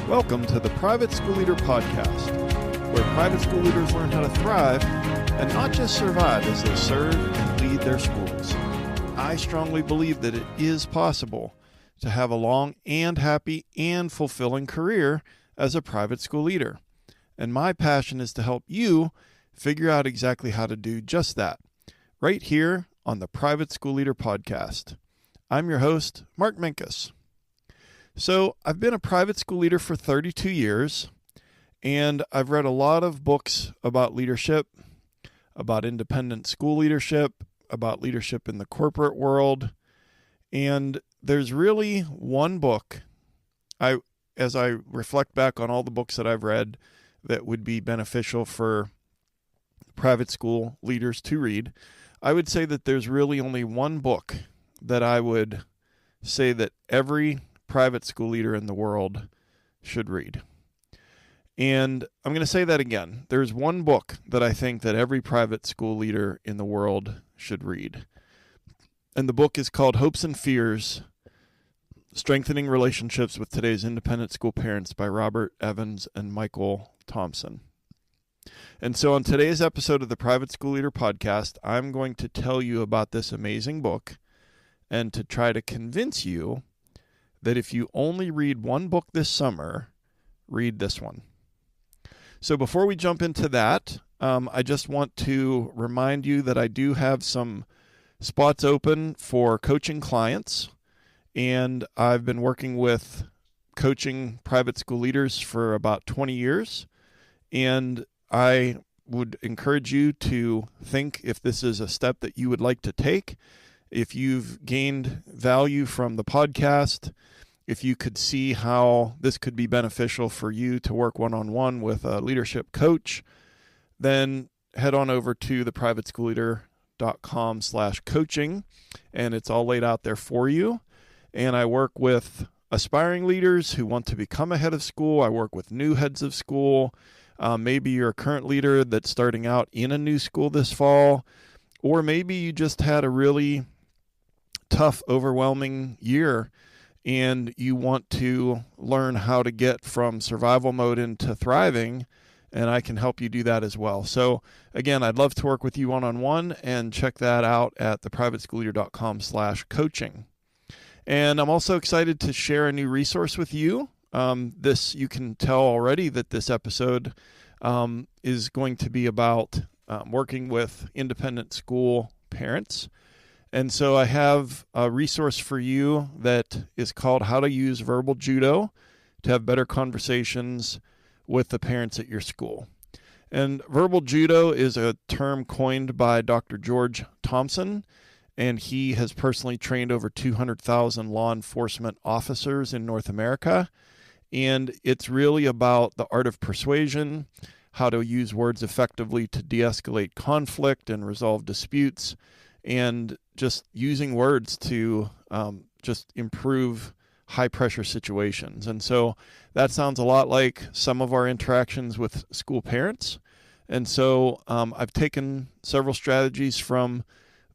Welcome to the Private School Leader Podcast, where private school leaders learn how to thrive and not just survive as they serve and lead their schools. I strongly believe that it is possible to have a long and happy and fulfilling career as a private school leader. And my passion is to help you figure out exactly how to do just that, right here on the Private School Leader Podcast. I'm your host, Mark Minkus. So I've been a private school leader for 32 years, and I've read a lot of books about leadership, about independent school leadership, about leadership in the corporate world, and there's really one book, as I reflect back on all the books that I've read, that would be beneficial for private school leaders to read. I would say that there's really only one book that I would say that every private school leader in the world should read. And I'm going to say that again. There's one book that I think that every private school leader in the world should read. And the book is called Hopes and Fears: Strengthening Relationships with Today's Independent School Parents by Robert Evans and Michael Thompson. And so on today's episode of the Private School Leader Podcast, I'm going to tell you about this amazing book and to try to convince you that if you only read one book this summer, read this one. So before we jump into that, I just want to remind you that I do have some spots open for coaching clients, and I've been working with coaching private school leaders for about 20 years, and I would encourage you to think if this is a step that you would like to take. If you've gained value from the podcast, if you could see how this could be beneficial for you to work one-on-one with a leadership coach, then head on over to theprivateschoolleader.com/coaching, and it's all laid out there for you. And I work with aspiring leaders who want to become a head of school. I work with new heads of school. Maybe you're a current leader that's starting out in a new school this fall, or maybe you just had a really tough, overwhelming year and you want to learn how to get from survival mode into thriving, and I can help you do that as well. So again, I'd love to work with you one-on-one, and check that out at theprivateschoolleader.com/coaching. And I'm also excited to share a new resource with you. You can tell already that this episode is going to be about working with independent school parents. And so I have a resource for you that is called How to Use Verbal Judo to Have Better Conversations with the Parents at Your School. And verbal judo is a term coined by Dr. George Thompson, and he has personally trained over 200,000 law enforcement officers in North America. And it's really about the art of persuasion, how to use words effectively to de-escalate conflict and resolve disputes, and just using words to just improve high-pressure situations. And so that sounds a lot like some of our interactions with school parents. And so I've taken several strategies from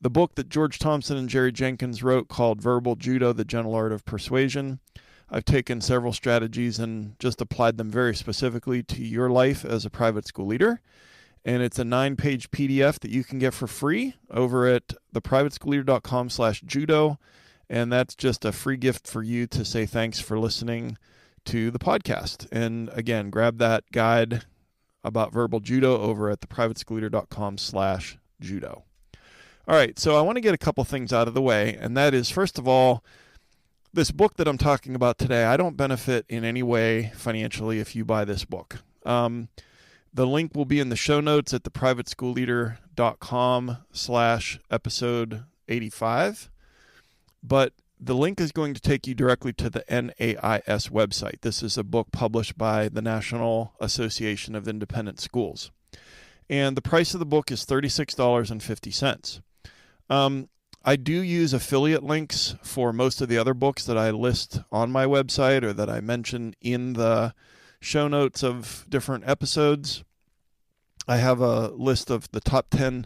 the book that George Thompson and Jerry Jenkins wrote called Verbal Judo: The Gentle Art of Persuasion. I've taken several strategies and just applied them very specifically to your life as a private school leader. And it's a 9-page PDF that you can get for free over at theprivateschoolleader.com/judo. And that's just a free gift for you to say thanks for listening to the podcast. And again, grab that guide about verbal judo over at theprivateschoolleader.com/judo. All right, so I want to get a couple things out of the way. And that is, first of all, this book that I'm talking about today, I don't benefit in any way financially if you buy this book. The link will be in the show notes at theprivateschoolleader.com/episode 85. But the link is going to take you directly to the NAIS website. This is a book published by the National Association of Independent Schools. And the price of the book is $36.50. I do use affiliate links for most of the other books that I list on my website or that I mention in the show notes of different episodes. I have a list of the top 10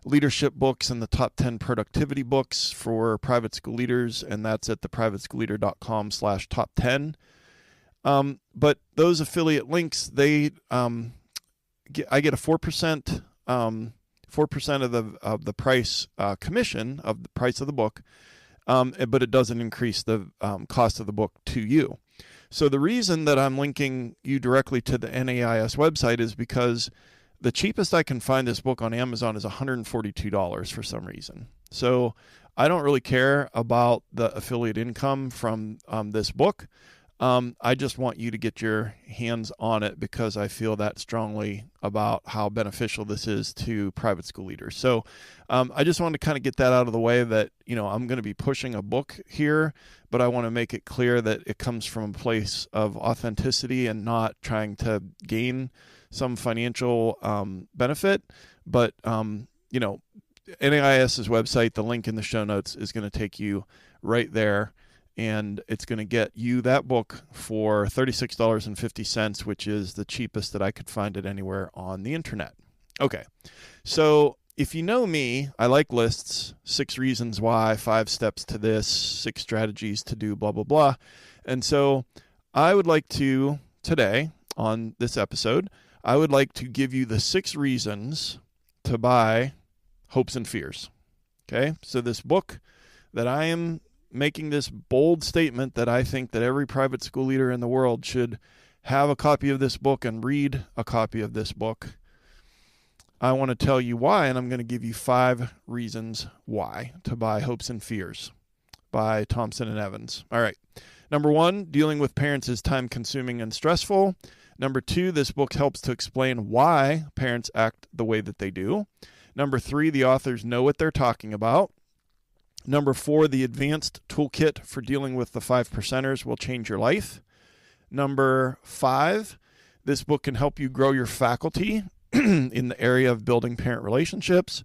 leadership books and the top 10 productivity books for private school leaders, and that's at theprivateschoolleader.com/top 10. But those affiliate links, I get a 4%, 4% of the price commission of the price of the book, but it doesn't increase the cost of the book to you. So the reason that I'm linking you directly to the NAIS website is because the cheapest I can find this book on Amazon is $142 for some reason. So I don't really care about the affiliate income from this book. I just want you to get your hands on it because I feel that strongly about how beneficial this is to private school leaders. So I just wanted to kind of get that out of the way that, I'm going to be pushing a book here, but I want to make it clear that it comes from a place of authenticity and not trying to gain some financial benefit. But, NAIS's website, the link in the show notes is going to take you right there. And it's going to get you that book for $36.50, which is the cheapest that I could find it anywhere on the internet. Okay, so if you know me, I like lists, 6 reasons why, 5 steps to this, 6 strategies to do, blah, blah, blah. And so I would like to, today on this episode, I would like to give you the 6 reasons to buy Hopes and Fears. Okay, so this book that I am making this bold statement that I think that every private school leader in the world should have a copy of this book and read a copy of this book. I want to tell you why, and I'm going to give you 5 reasons why to buy Hopes and Fears by Thompson and Evans. All right. Number 1, dealing with parents is time-consuming and stressful. Number 2, this book helps to explain why parents act the way that they do. Number 3, the authors know what they're talking about. Number 4, the advanced toolkit for dealing with the 5 percenters will change your life. Number 5, this book can help you grow your faculty in the area of building parent relationships.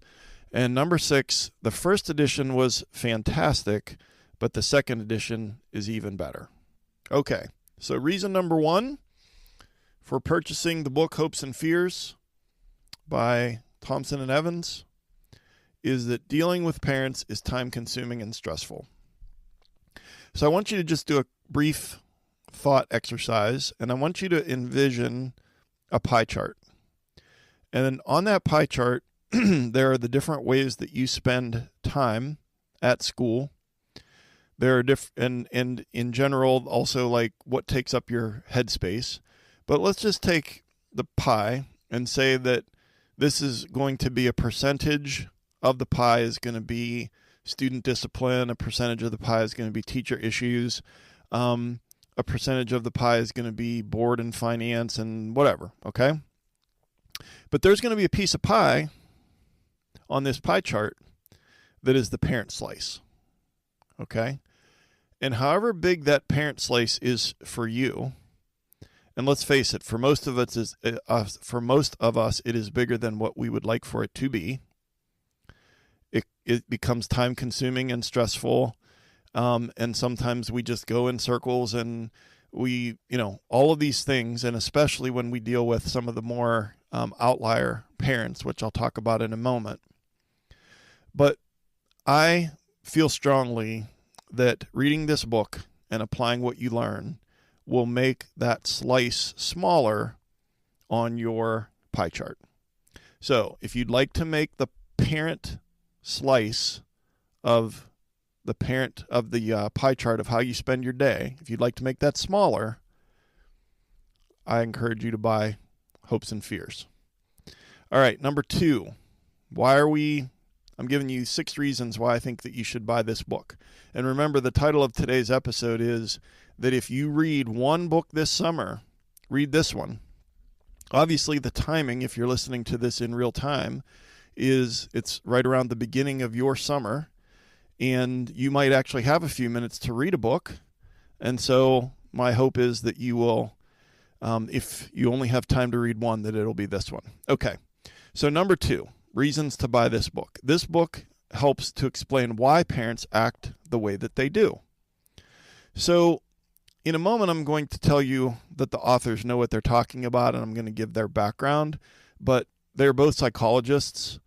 And number 6, the first edition was fantastic, but the second edition is even better. Okay, so reason number 1 for purchasing the book Hopes and Fears by Thompson and Evans is that dealing with parents is time-consuming and stressful. So I want you to just do a brief thought exercise, and I want you to envision a pie chart. And then on that pie chart, there are the different ways that you spend time at school. There are and in general, also like what takes up your headspace. But let's just take the pie and say that this is going to be a percentage of the pie is going to be student discipline. A percentage of the pie is going to be teacher issues. A percentage of the pie is going to be board and finance and whatever, okay? But there's going to be a piece of pie on this pie chart that is the parent slice, okay? And however big that parent slice is for you, and let's face it, for most of us, it is bigger than what we would like for it to be. It becomes time-consuming and stressful, and sometimes we just go in circles and we, all of these things, and especially when we deal with some of the more outlier parents, which I'll talk about in a moment. But I feel strongly that reading this book and applying what you learn will make that slice smaller on your pie chart. So if you'd like to make the parent slice of the pie chart of how you spend your day, if you'd like to make that smaller, I encourage you to buy Hopes and Fears. All right, number 2, I'm giving you 6 reasons why I think that you should buy this book. And remember, the title of today's episode is that if you read one book this summer, read this one. Obviously, the timing, if you're listening to this in real time, it's right around the beginning of your summer, and you might actually have a few minutes to read a book. And so my hope is that you will, if you only have time to read one, that it'll be this one. Okay, so number 2, reasons to buy this book. This book helps to explain why parents act the way that they do. So in a moment, I'm going to tell you that the authors know what they're talking about, and I'm going to give their background, but they're both psychologists,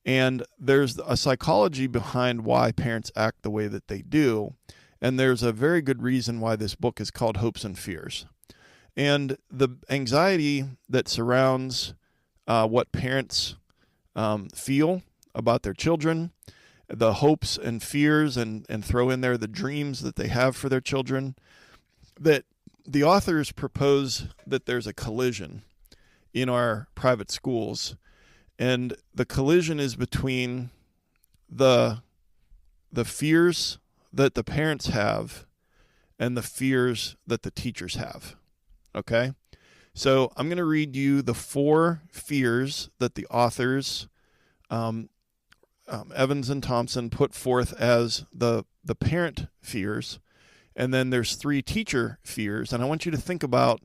and there's a psychology behind why parents act the way that they do, and there's a very good reason why this book is called Hopes and Fears. And the anxiety that surrounds what parents feel about their children, the hopes and fears, and throw in there the dreams that they have for their children, that the authors propose that there's a collision in our private schools. And the collision is between the fears that the parents have and the fears that the teachers have. Okay? So I'm going to read you the 4 fears that the authors, Evans and Thompson, put forth as the parent fears. And then there's 3 teacher fears. And I want you to think about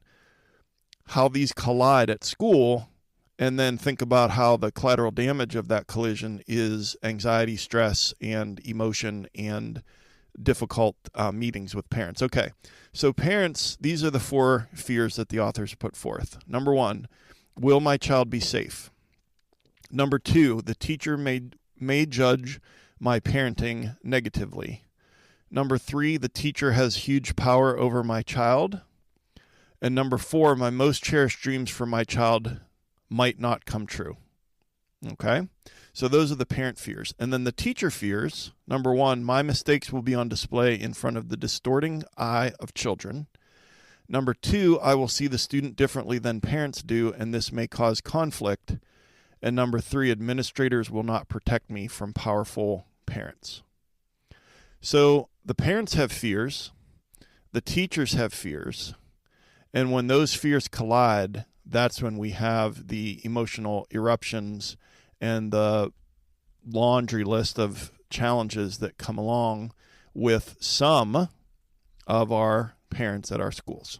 how these collide at school, and then think about how the collateral damage of that collision is anxiety, stress, and emotion, and difficult meetings with parents. Okay, so parents, these are the 4 fears that the authors put forth. Number 1, will my child be safe? Number 2, the teacher may judge my parenting negatively. Number 3, the teacher has huge power over my child. And number 4, my most cherished dreams for my child might not come true. Okay? So those are the parent fears. And then the teacher fears, number 1, my mistakes will be on display in front of the distorting eye of children. Number 2, I will see the student differently than parents do, and this may cause conflict. And number 3, administrators will not protect me from powerful parents. So the parents have fears, the teachers have fears, and when those fears collide, that's when we have the emotional eruptions and the laundry list of challenges that come along with some of our parents at our schools.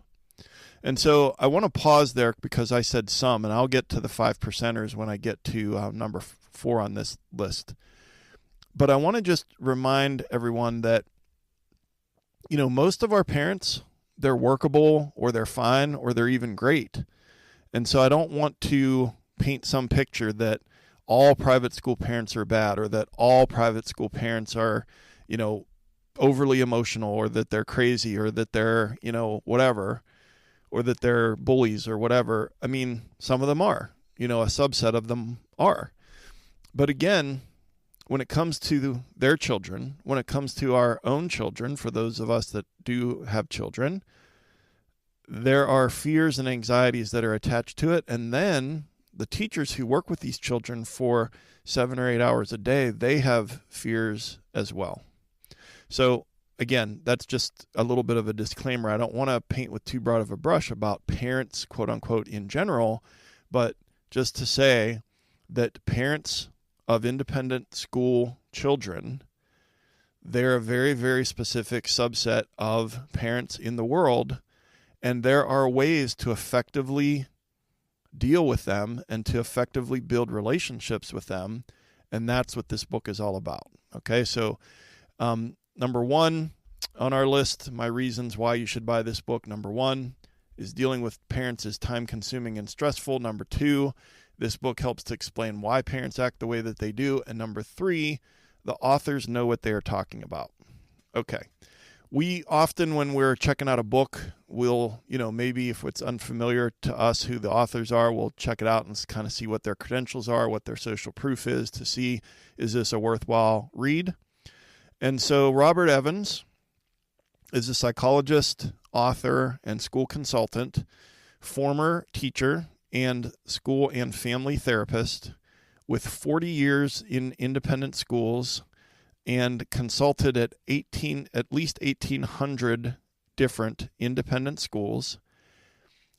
And so I want to pause there because I said some, and I'll get to the 5%ers when I get to number 4 on this list. But I want to just remind everyone that, most of our parents, they're workable, or they're fine, or they're even great. And so I don't want to paint some picture that all private school parents are bad, or that all private school parents are, overly emotional, or that they're crazy, or that they're, whatever, or that they're bullies or whatever. I mean, some of them are, a subset of them are. But again, when it comes to their children, when it comes to our own children, for those of us that do have children, there are fears and anxieties that are attached to it. And then the teachers who work with these children for 7 or 8 hours a day, they have fears as well. So again, that's just a little bit of a disclaimer. I don't want to paint with too broad of a brush about parents, quote unquote, in general, but just to say that parents of independent school children, they're a very, very specific subset of parents in the world, and there are ways to effectively deal with them and to effectively build relationships with them, and that's what this book is all about. Okay, so number 1 on our list, my reasons why you should buy this book. Number 1 is dealing with parents is time-consuming and stressful. Number 2, this book helps to explain why parents act the way that they do. And number 3, the authors know what they are talking about. Okay. We often, when we're checking out a book, we'll, maybe if it's unfamiliar to us who the authors are, we'll check it out and kind of see what their credentials are, what their social proof is, to see, is this a worthwhile read? And so Robert Evans is a psychologist, author, and school consultant, former teacher, and school and family therapist with 40 years in independent schools, and consulted at least 1,800 different independent schools.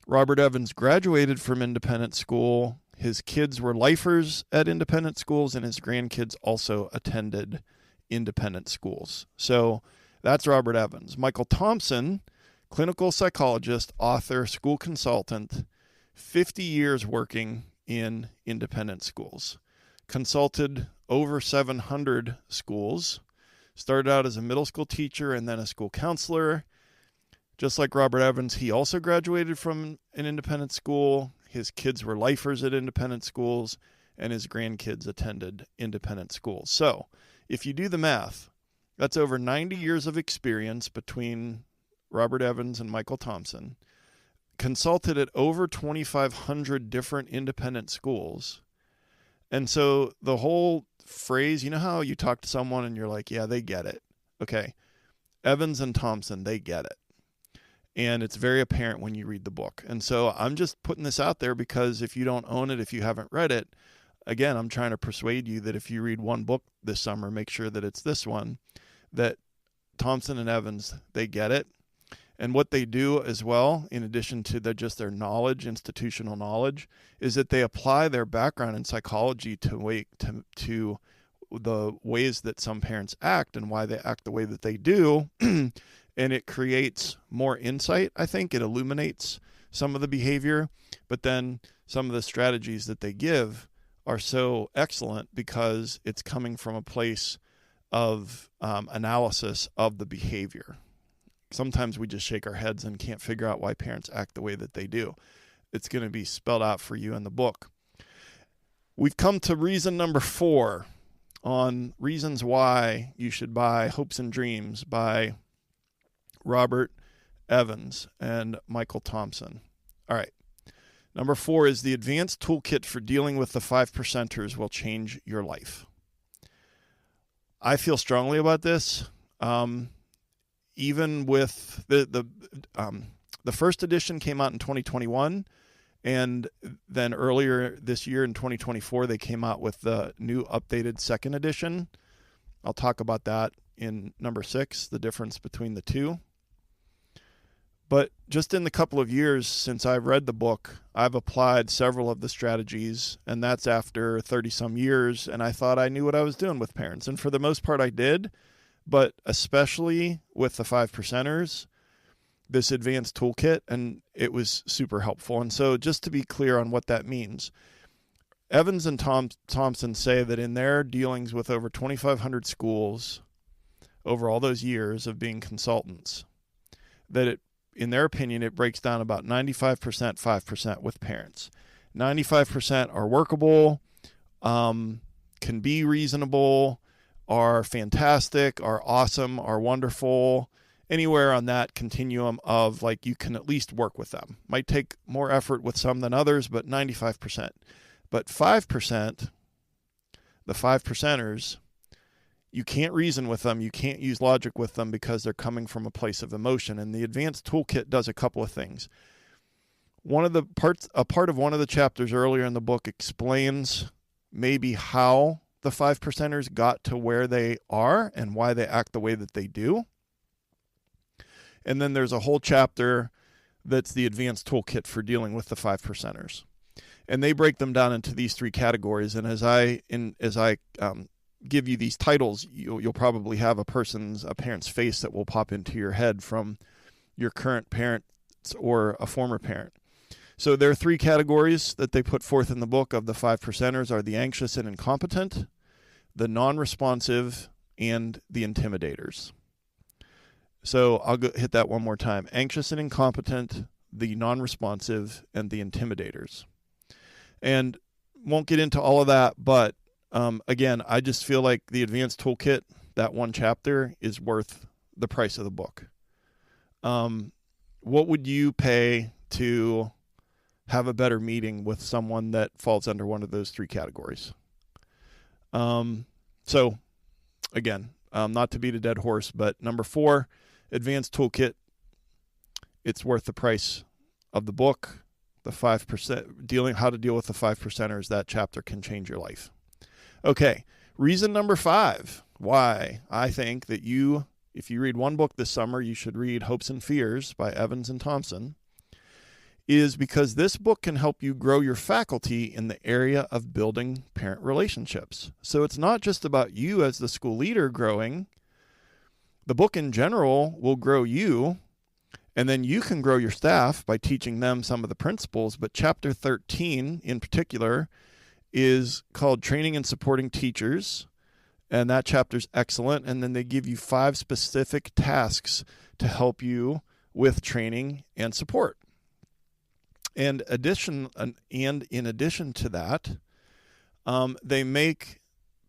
Robert Evans graduated from independent school. His kids were lifers at independent schools, and his grandkids also attended independent schools. So that's Robert Evans. Michael Thompson, clinical psychologist, author, school consultant, 50 years working in independent schools. Consulted over 700 schools. Started out as a middle school teacher and then a school counselor. Just like Robert Evans, he also graduated from an independent school. His kids were lifers at independent schools, and his grandkids attended independent schools. So if you do the math, that's over 90 years of experience between Robert Evans and Michael Thompson, consulted at over 2,500 different independent schools. And so the whole phrase, you know how you talk to someone and you're like, yeah, they get it. Okay. Evans and Thompson, they get it. And it's very apparent when you read the book. And so I'm just putting this out there because if you don't own it, if you haven't read it, again, I'm trying to persuade you that if you read one book this summer, make sure that it's this one, that Thompson and Evans, they get it. And what they do as well, in addition to their knowledge, institutional knowledge, is that they apply their background in psychology to the ways that some parents act and why they act the way that they do. And it creates more insight, I think. It illuminates some of the behavior, but then some of the strategies that they give are so excellent because it's coming from a place of analysis of the behavior. Sometimes we just shake our heads and can't figure out why parents act the way that they do. It's going to be spelled out for you in the book. We've come to reason number 4 on reasons why you should buy Hopes and Dreams by Robert Evans and Michael Thompson. All right. Number 4 is the advanced toolkit for dealing with the 5 percenters will change your life. I feel strongly about this. Even with the first edition came out in 2021, and then earlier this year in 2024, they came out with the new updated second edition. I'll talk about that in number 6, the difference between the two. But just in the couple of years since I've read the book, I've applied several of the strategies, and that's after 30 some years, and I thought I knew what I was doing with parents. And for the most part, I did. But especially with the 5 percenters, this advanced toolkit, and it was super helpful. And so just to be clear on what that means, Evans and Thompson say that in their dealings with over 2,500 schools over all those years of being consultants, that in their opinion, it breaks down about 95%, 5% with parents. 95% are workable, can be reasonable, are fantastic, are awesome, are wonderful, anywhere on that continuum of like you can at least work with them. Might take more effort with some than others, but 95%. But 5%, the 5 percenters, you can't reason with them, you can't use logic with them because they're coming from a place of emotion. And the advanced toolkit does a couple of things. A part of one of the chapters earlier in the book explains maybe how the 5 percenters got to where they are and why they act the way that they do. And then there's a whole chapter that's the advanced toolkit for dealing with the 5 percenters. And they break them down into these 3 categories. And as I give you these titles, you'll probably have a parent's face that will pop into your head from your current parents or a former parent. So there are 3 categories that they put forth in the book of the 5 percenters are the anxious and incompetent, the non-responsive, and the intimidators. So I'll hit that one more time. Anxious and incompetent, the non-responsive, and the intimidators. And won't get into all of that, but again, I just feel like the advanced toolkit, that one chapter, is worth the price of the book. What would you pay to have a better meeting with someone that falls under one of those 3 categories? So again, not to beat a dead horse, but number 4, advanced toolkit, it's worth the price of the book. The 5%, how to deal with the 5 percenters, that chapter can change your life. Okay, reason number 5, why I think that if you read one book this summer, you should read Hopes and Fears by Evans and Thompson, is because this book can help you grow your faculty in the area of building parent relationships. So it's not just about you as the school leader growing. The book in general will grow you, and then you can grow your staff by teaching them some of the principles. But chapter 13 in particular is called Training and Supporting Teachers, and that chapter's excellent. And then they give you 5 specific tasks to help you with training and support. And in addition to that, they make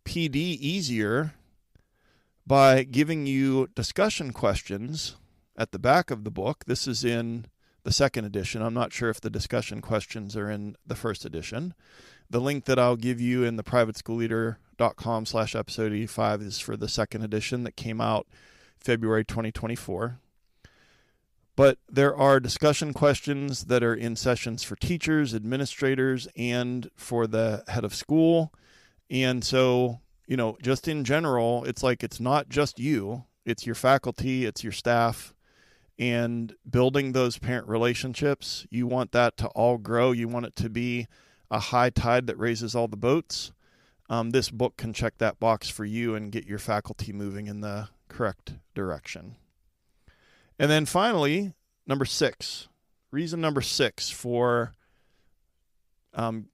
PD easier by giving you discussion questions at the back of the book. This is in the second edition. I'm not sure if the discussion questions are in the first edition. The link that I'll give you in the privateschoolleader.com/episode 85 is for the second edition that came out February 2024. But there are discussion questions that are in sessions for teachers, administrators, and for the head of school. And so, just in general, it's like it's not just you, it's your faculty, it's your staff, and building those parent relationships. You want that to all grow. You want it to be a high tide that raises all the boats. This book can check that box for you and get your faculty moving in the correct direction. And then finally, reason number 6 for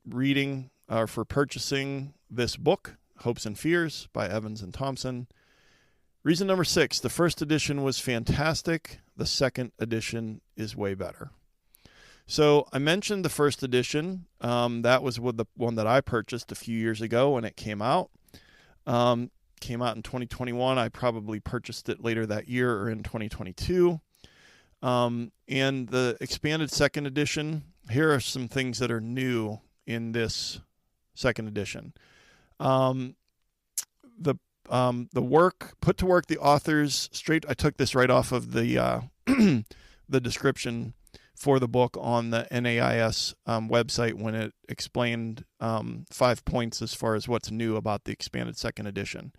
reading or for purchasing this book, Hopes and Fears by Evans and Thompson. Reason number 6, the first edition was fantastic. The second edition is way better. So I mentioned the first edition. That was the one that I purchased a few years ago when it came out. Came out in 2021. I probably purchased it later that year or in 2022. And the expanded second edition, here are some things that are new in this second edition. The work, put to work the authors I took this right off of the the description for the book on the NAIS website when it explained 5 points as far as what's new about the expanded second edition.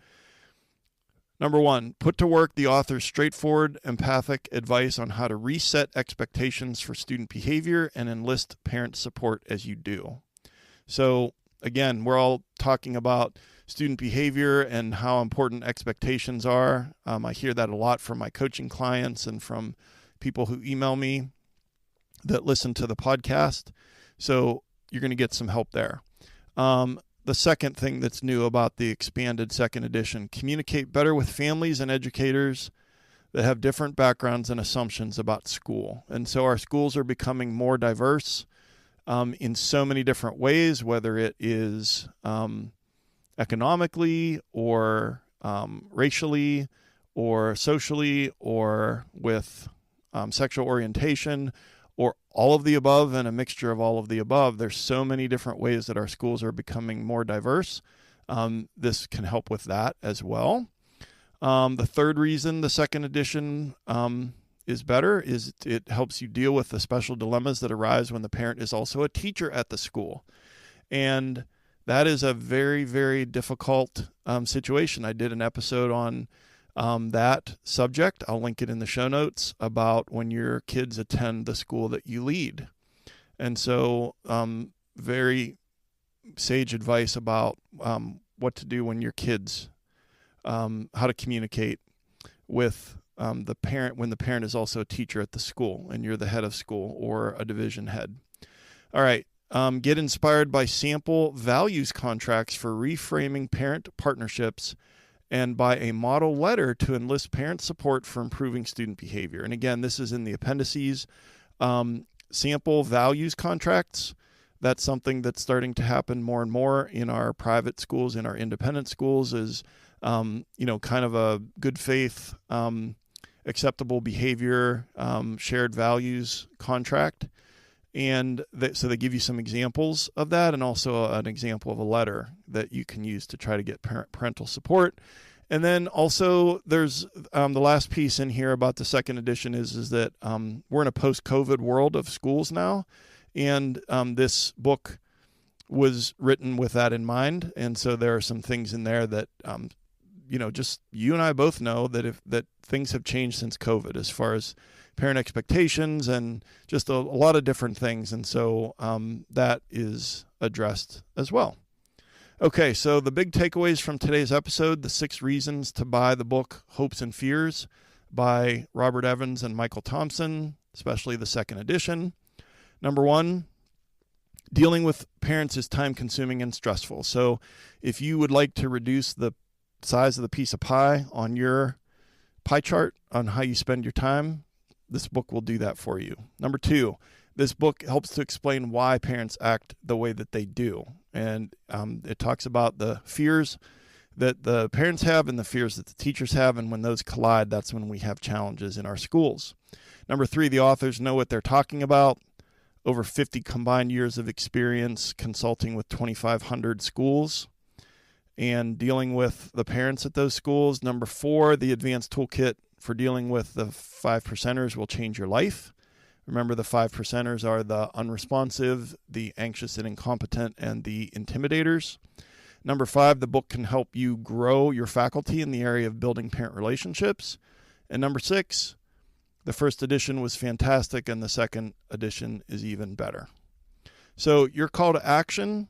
Number 1, put to work the author's straightforward, empathic advice on how to reset expectations for student behavior and enlist parent support as you do. So again, we're all talking about student behavior and how important expectations are. I hear that a lot from my coaching clients and from people who email me that listen to the podcast. So you're going to get some help there. The second thing that's new about the expanded second edition, communicate better with families and educators that have different backgrounds and assumptions about school. And so our schools are becoming more diverse in so many different ways, whether it is economically or racially or socially or with sexual orientation, or all of the above and a mixture of all of the above. There's so many different ways that our schools are becoming more diverse. This can help with that as well. The third reason the second edition is better is it helps you deal with the special dilemmas that arise when the parent is also a teacher at the school. And that is a very, very difficult situation. I did an episode on that subject. I'll link it in the show notes about when your kids attend the school that you lead. And so very sage advice about what to do when your kids, how to communicate with the parent when the parent is also a teacher at the school and you're the head of school or a division head. All right. Get inspired by sample values contracts for reframing parent partnerships and by a model letter to enlist parent support for improving student behavior. And again, this is in the appendices. Sample values contracts, that's something that's starting to happen more and more in our private schools, in our independent schools, is kind of a good faith, acceptable behavior, shared values contract. And so they give you some examples of that, and also an example of a letter that you can use to try to get parental support. And then also there's the last piece in here about the second edition is that we're in a post-COVID world of schools now, and this book was written with that in mind. And so there are some things in there that just you and I both know that things have changed since COVID as far as parent expectations and just a lot of different things. And so that is addressed as well. Okay, so the big takeaways from today's episode, the 6 reasons to buy the book Hopes and Fears by Robert Evans and Michael Thompson, especially the second edition. Number 1, dealing with parents is time-consuming and stressful. So if you would like to reduce the size of the piece of pie on your pie chart on how you spend your time, this book will do that for you. Number 2, this book helps to explain why parents act the way that they do. And it talks about the fears that the parents have and the fears that the teachers have. And when those collide, that's when we have challenges in our schools. Number 3, the authors know what they're talking about. Over 50 combined years of experience consulting with 2,500 schools and dealing with the parents at those schools. Number 4, the advanced toolkit for dealing with the 5 percenters will change your life. Remember, the 5 percenters are the unresponsive, the anxious and incompetent, and the intimidators. Number 5, the book can help you grow your faculty in the area of building parent relationships. And number 6, the first edition was fantastic, and the second edition is even better. So your call to action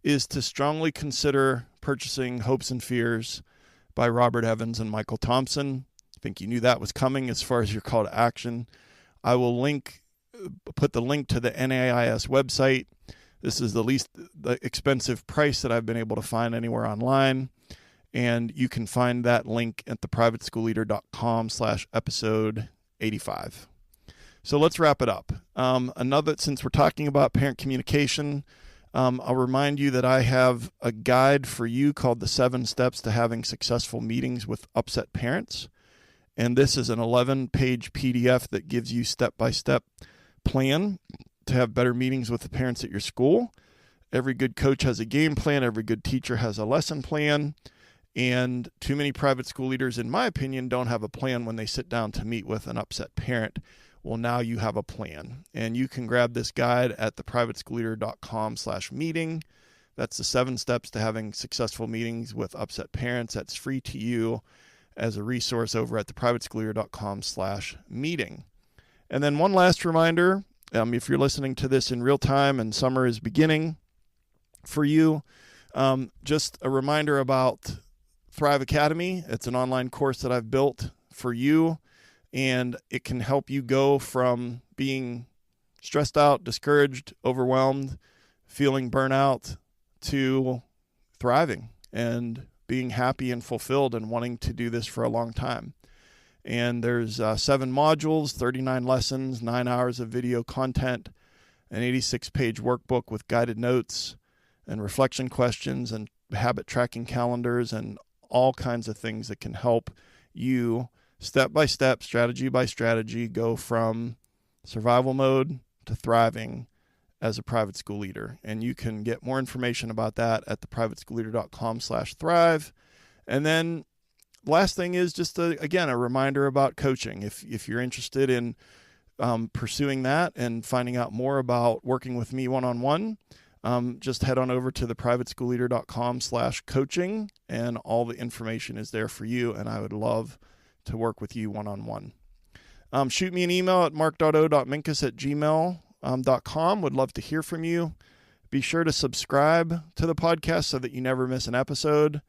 is to strongly consider purchasing Hopes and Fears by Robert Evans and Michael Thompson. I think you knew that was coming as far as your call to action. I will put the link to the NAIS website. This is the least expensive price that I've been able to find anywhere online. And you can find that link at theprivateschoolleader.com/episode 85. So let's wrap it up. Since we're talking about parent communication, I'll remind you that I have a guide for you called The 7 Steps to Having Successful Meetings with Upset Parents. And this is an 11-page PDF that gives you step-by-step plan to have better meetings with the parents at your school. Every good coach has a game plan. Every good teacher has a lesson plan. And too many private school leaders, in my opinion, don't have a plan when they sit down to meet with an upset parent. Well, now you have a plan. And you can grab this guide at theprivateschoolleader.com/meeting. That's the 7 steps to having successful meetings with upset parents. That's free to you as a resource over at theprivateschoolleader.com/meeting. And then one last reminder, if you're listening to this in real time and summer is beginning for you, just a reminder about Thrive Academy. It's an online course that I've built for you, and it can help you go from being stressed out, discouraged, overwhelmed, feeling burnout to thriving and being happy and fulfilled and wanting to do this for a long time. And there's 7 modules, 39 lessons, 9 hours of video content, an 86-page workbook with guided notes and reflection questions and habit tracking calendars and all kinds of things that can help you step by step, strategy by strategy, go from survival mode to thriving as a private school leader. And you can get more information about that at theprivateschoolleader.com/thrive. And then last thing is just a reminder about coaching. If you're interested in pursuing that and finding out more about working with me one-on-one, just head on over to theprivateschoolleader.com/coaching, and all the information is there for you. And I would love to work with you one-on-one. Shoot me an email at mark.o.minkus@gmail.com. Would love to hear from you. Be sure to subscribe to the podcast so that you never miss an episode.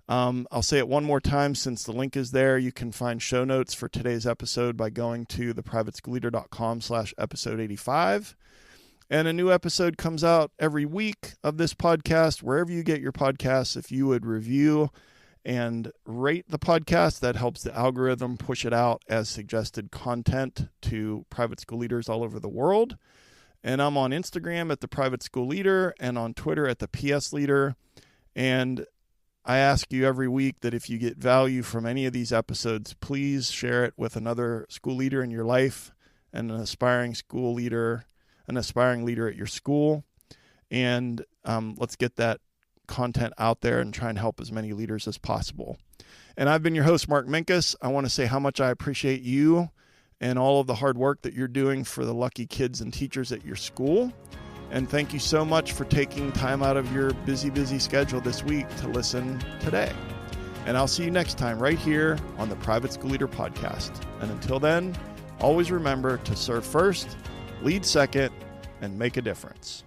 I'll say it one more time since the link is there. You can find show notes for today's episode by going to theprivateschoolleader.com/episode 85. And a new episode comes out every week of this podcast, wherever you get your podcasts. If you would review and rate the podcast, that helps the algorithm push it out as suggested content to private school leaders all over the world. And I'm on Instagram at the Private School Leader and on Twitter at the PS Leader. And I ask you every week that if you get value from any of these episodes, please share it with another school leader in your life and an aspiring school leader, an aspiring leader at your school. And let's get that content out there and try and help as many leaders as possible. And I've been your host, Mark Minkus. I want to say how much I appreciate you and all of the hard work that you're doing for the lucky kids and teachers at your school. And thank you so much for taking time out of your busy schedule this week to listen today. And I'll see you next time right here on the Private School Leader Podcast. And until then, always remember to serve first, lead second, and make a difference.